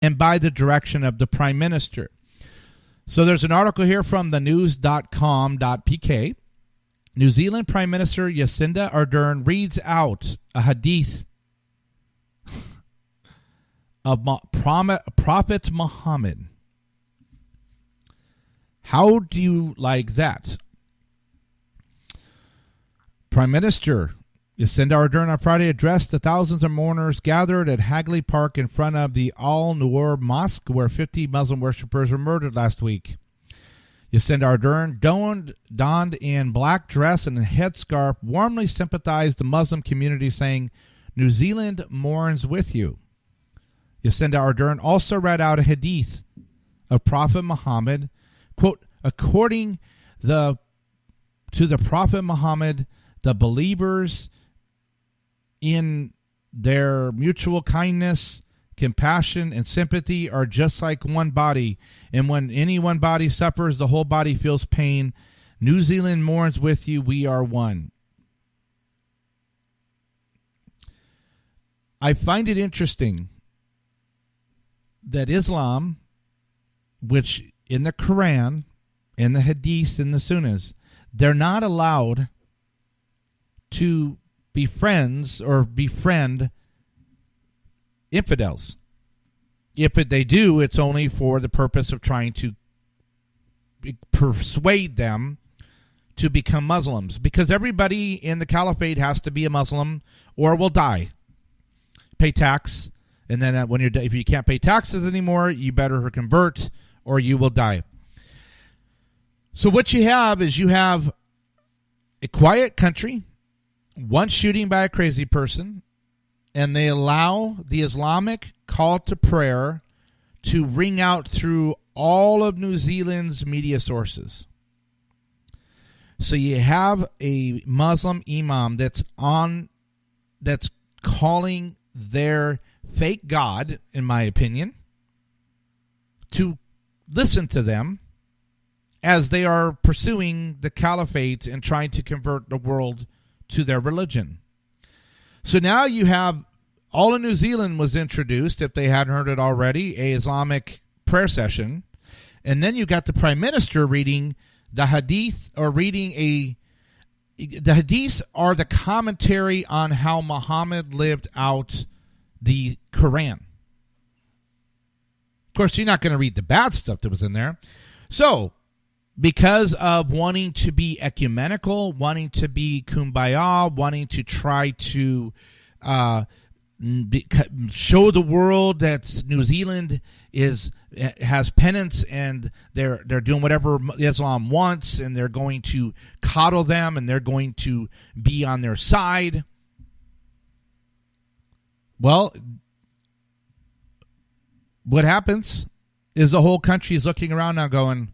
and by the direction of the Prime Minister. So there's an article here from the news.com.pk. New Zealand Prime Minister Jacinda Ardern reads out a hadith of Prophet Muhammad. How do you like that? Prime Minister Jacinda Ardern on Friday addressed the thousands of mourners gathered at Hagley Park in front of the Al-Noor Mosque, where 50 Muslim worshippers were murdered last week. Jacinda Ardern, donned in black dress and a headscarf, warmly sympathized the Muslim community, saying, "New Zealand mourns with you." Jacinda Ardern also read out a hadith of Prophet Muhammad. Quote, according to the Prophet Muhammad, the believers in their mutual kindness, compassion, and sympathy are just like one body. And when any one body suffers, the whole body feels pain. New Zealand mourns with you. We are one. I find it interesting that Islam, which in the Quran, in the Hadith, in the Sunnas, they're not allowed to be friends or befriend infidels. If they do, it's only for the purpose of trying to persuade them to become Muslims, because everybody in the caliphate has to be a Muslim or will die. Pay tax, and then if you can't pay taxes anymore, you better convert or you will die. So what you have is a quiet country, one shooting by a crazy person, and they allow the Islamic call to prayer to ring out through all of New Zealand's media sources. So you have a Muslim imam that's calling their fake God, in my opinion, to listen to them as they are pursuing the caliphate and trying to convert the world to their religion. So now you have, all of New Zealand was introduced, if they hadn't heard it already, a Islamic prayer session. And then you got the Prime Minister reading the hadith, or the hadiths are the commentary on how Muhammad lived out the Quran. Of course, you're not going to read the bad stuff that was in there. So, because of wanting to be ecumenical, wanting to be kumbaya, wanting to try to show the world that New Zealand has penance and they're doing whatever Islam wants, and they're going to coddle them and they're going to be on their side. Well, what happens is the whole country is looking around now going,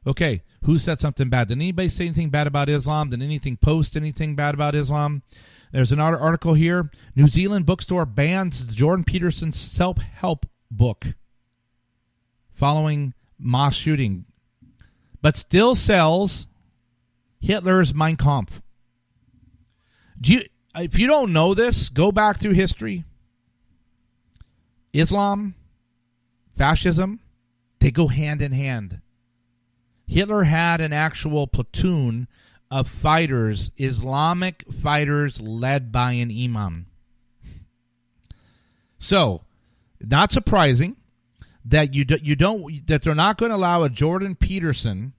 okay, who said something bad? Did anybody say anything bad about Islam? Did anything post anything bad about Islam? There's another article here. New Zealand bookstore bans Jordan Peterson's self-help book following mass shooting, but still sells Hitler's Mein Kampf. If you don't know this, go back through history. Islam, fascism, they go hand in hand. Hitler had an actual platoon of fighters, Islamic fighters led by an imam. So, not surprising that that they're not going to allow a Jordan Peterson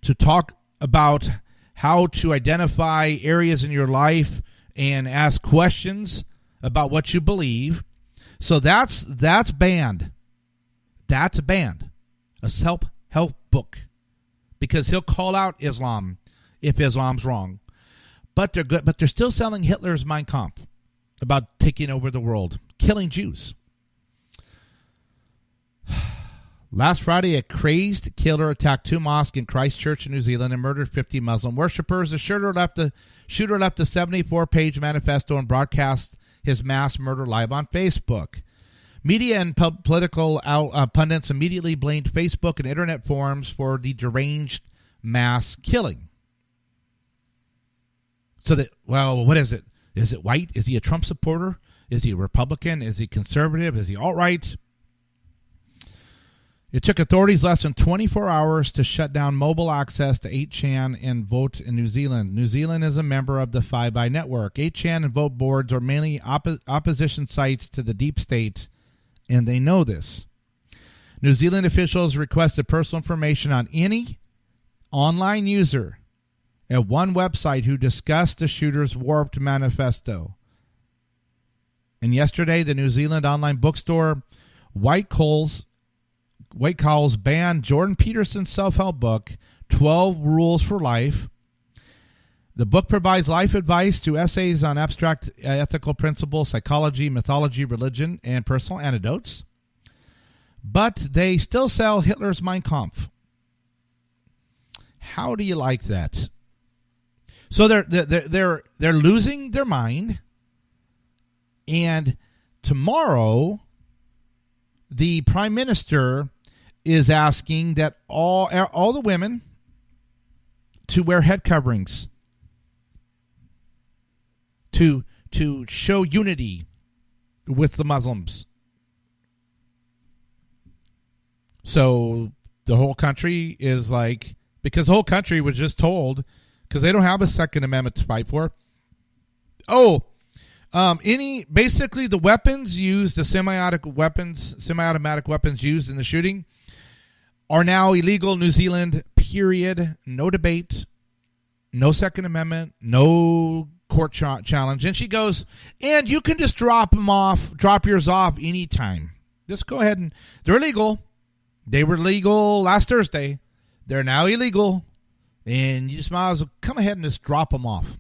to talk about how to identify areas in your life and ask questions about what you believe. So that's banned. That's banned. A self-help book, because he'll call out Islam if Islam's wrong. But they're good. But they're still selling Hitler's Mein Kampf about taking over the world, killing Jews. Last Friday, a crazed killer attacked two mosques in Christchurch in New Zealand and murdered 50 Muslim worshippers. The shooter left a 74-page manifesto and broadcast his mass murder live on Facebook. Media and political pundits immediately blamed Facebook and internet forums for the deranged mass killing. So what is it? Is it white? Is he a Trump supporter? Is he a Republican? Is he conservative? Is he alt-right? It took authorities less than 24 hours to shut down mobile access to 8chan and Vote in New Zealand. New Zealand is a member of the Five Eye network. 8chan and Vote boards are mainly opposition sites to the deep state, and they know this. New Zealand officials requested personal information on any online user at one website who discussed the shooter's warped manifesto. And yesterday, the New Zealand online bookstore White Coals banned Jordan Peterson's self-help book, 12 Rules for Life. The book provides life advice to essays on abstract ethical principles, psychology, mythology, religion, and personal anecdotes. But they still sell Hitler's Mein Kampf. How do you like that? So they're losing their mind, and tomorrow the Prime Minister is asking that all the women to wear head coverings to show unity with the Muslims. So the whole country is like, because the whole country was just told, because they don't have a Second Amendment to fight for. Basically the weapons used, the semi-automatic weapons used in the shooting are now illegal in New Zealand, period. No debate, no Second Amendment, no court challenge. And she goes, and you can just drop yours off anytime. Just go ahead and, they're illegal. They were legal last Thursday. They're now illegal. And you just might as well come ahead and just drop them off.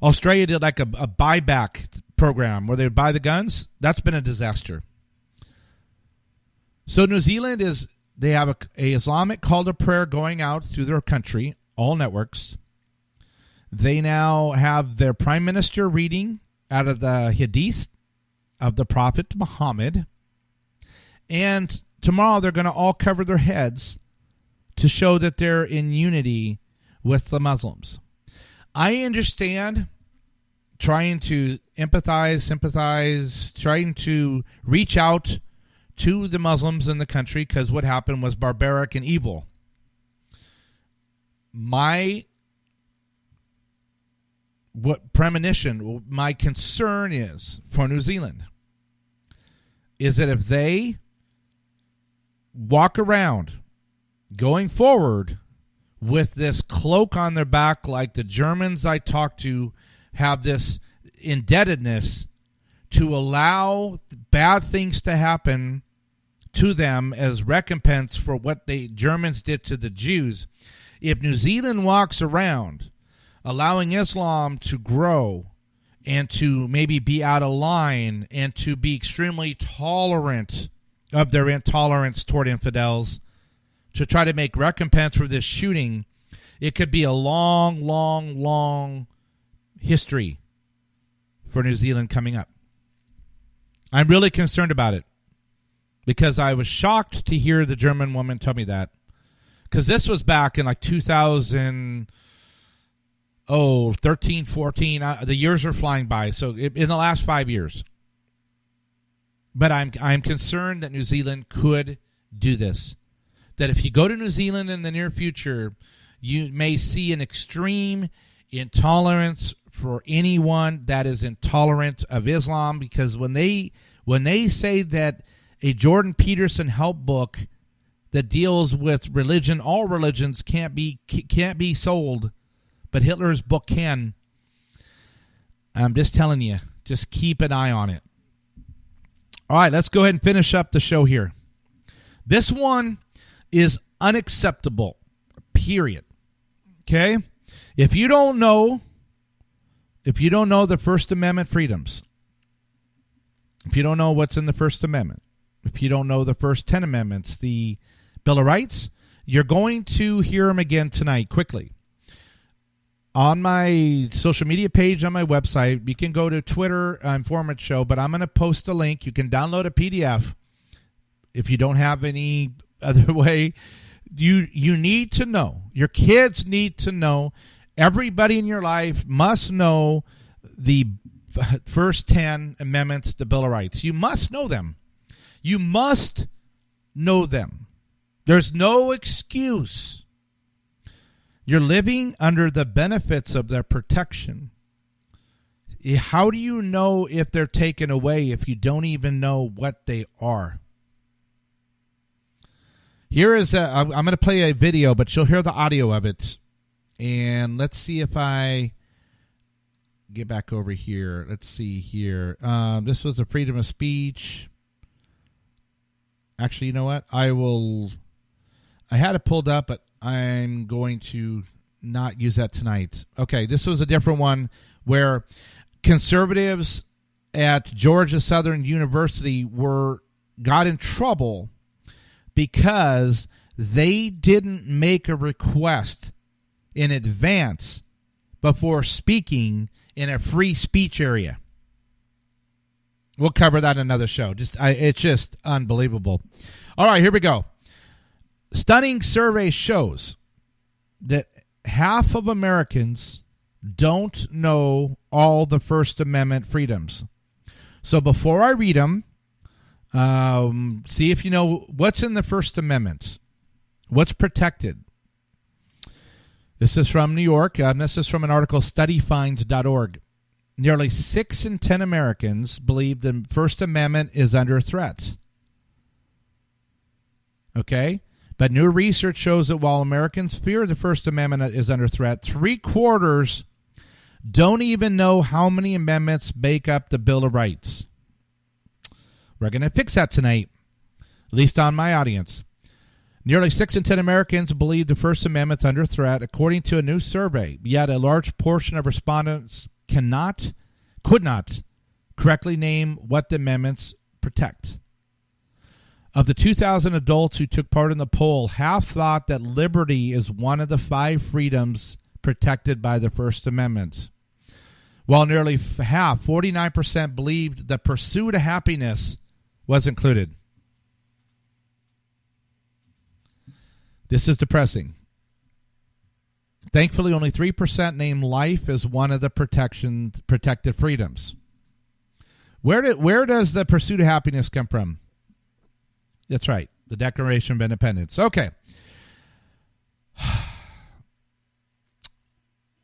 Australia did like a buyback program where they would buy the guns. That's been a disaster. So New Zealand they have a Islamic call to prayer going out through their country, all networks. They now have their prime minister reading out of the Hadith of the Prophet Muhammad. And tomorrow they're going to all cover their heads to show that they're in unity with the Muslims. I understand trying to empathize, sympathize, trying to reach out to the Muslims in the country because what happened was barbaric and evil. My concern is for New Zealand is that if they walk around going forward with this cloak on their back, like the Germans I talked to have this indebtedness to allow bad things to happen to them as recompense for what the Germans did to the Jews. If New Zealand walks around allowing Islam to grow and to maybe be out of line and to be extremely tolerant of their intolerance toward infidels, to try to make recompense for this shooting, it could be a long, long, long history for New Zealand coming up. I'm really concerned about it because I was shocked to hear the German woman tell me that, because this was back in like 2013, 14. The years are flying by. So in the last 5 years. But I'm concerned that New Zealand could do this. That if you go to New Zealand in the near future, you may see an extreme intolerance for anyone that is intolerant of Islam, because when they say that a Jordan Peterson help book that deals with religion, all religions can't be sold, but Hitler's book can. I'm just telling you, just keep an eye on it. All right, let's go ahead and finish up the show here. This one is unacceptable, period. Okay? If you don't know the First Amendment freedoms, if you don't know what's in the First Amendment, if you don't know the first 10 amendments, the Bill of Rights, you're going to hear them again tonight quickly. On my social media page on my website, you can go to Twitter, Informant Show, but I'm going to post a link. You can download a PDF if you don't have any other way. You need to know. Your kids need to know. Everybody in your life must know the first 10 amendments, the Bill of Rights. You must know them. You must know them. There's no excuse. You're living under the benefits of their protection. How do you know if they're taken away if you don't even know what they are? Here is I'm going to play a video, but you'll hear the audio of it. And let's see if I get back over here. Let's see here. This was the freedom of speech. Actually, you know what? I had it pulled up, but I'm going to not use that tonight. Okay, this was a different one where conservatives at Georgia Southern University got in trouble because they didn't make a request in advance before speaking in a free speech area. We'll cover that in another show. It's just unbelievable. All right, here we go. Stunning survey shows that half of Americans don't know all the First Amendment freedoms. So before I read them, see if you know what's in the First Amendment. What's protected? This is from New York. This is from an article, studyfinds.org. Nearly 6 in 10 Americans believe the First Amendment is under threat. Okay? But new research shows that while Americans fear the First Amendment is under threat, 3/4 don't even know how many amendments make up the Bill of Rights. We're going to fix that tonight, at least on my audience. Nearly 6 in 10 Americans believe the First Amendment's under threat, according to a new survey. Yet a large portion of respondents could not correctly name what the amendments protect. Of the 2,000 adults who took part in the poll, half thought that liberty is one of the 5 freedoms protected by the First Amendment, while nearly half, 49%, believed the pursuit of happiness was included. This is depressing. Thankfully, only 3% named life as one of the protected freedoms. Where does the pursuit of happiness come from? That's right, the Declaration of Independence. Okay.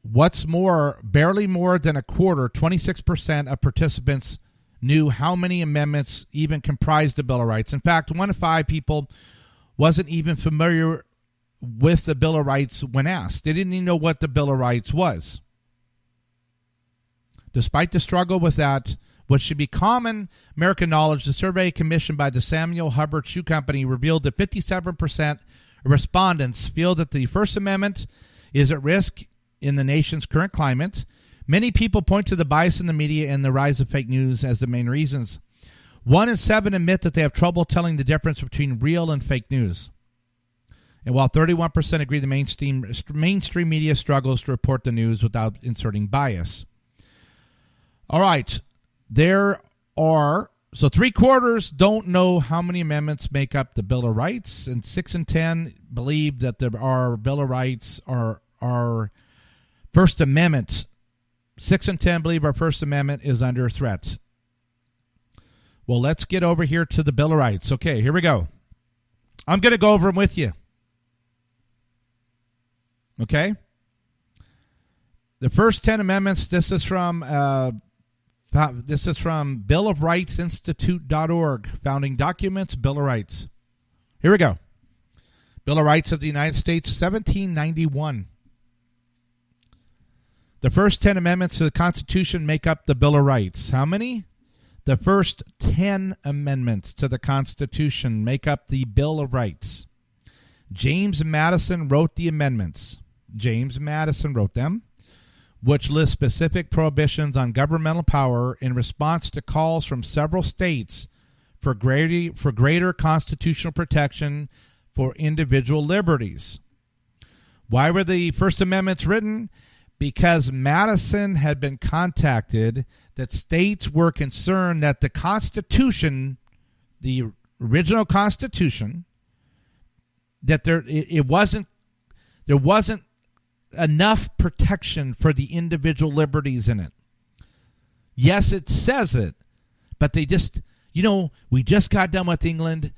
What's more, barely more than a quarter, 26% of participants knew how many amendments even comprised the Bill of Rights. In fact, 1 in 5 people wasn't even familiar with the Bill of Rights when asked. They didn't even know what the Bill of Rights was. Despite the struggle with that, what should be common American knowledge, the survey commissioned by the Samuel Hubbard Shoe Company revealed that 57% of respondents feel that the First Amendment is at risk in the nation's current climate. Many people point to the bias in the media and the rise of fake news as the main reasons. 1 in 7 admit that they have trouble telling the difference between real and fake news. And while 31% agree the mainstream media struggles to report the news without inserting bias. All right. So 3/4 don't know how many amendments make up the Bill of Rights, and 6 in 10 believe that our Bill of Rights are our First Amendment. 6 in 10 believe our First Amendment is under threat. Well, let's get over here to the Bill of Rights. Okay, here we go. I'm going to go over them with you. Okay? The first 10 amendments, this is from billofrightsinstitute.org, Founding Documents, Bill of Rights. Here we go. Bill of Rights of the United States, 1791. The first 10 amendments to the Constitution make up the Bill of Rights. How many? The first 10 amendments to the Constitution make up the Bill of Rights. James Madison wrote the amendments. James Madison wrote them, which list specific prohibitions on governmental power in response to calls from several states for greater constitutional protection for individual liberties. Why were the First Amendments written? Because Madison had been contacted that states were concerned that the Constitution, the original Constitution, that there wasn't enough protection for the individual liberties in it. Yes, it says it, but they just, we just got done with England.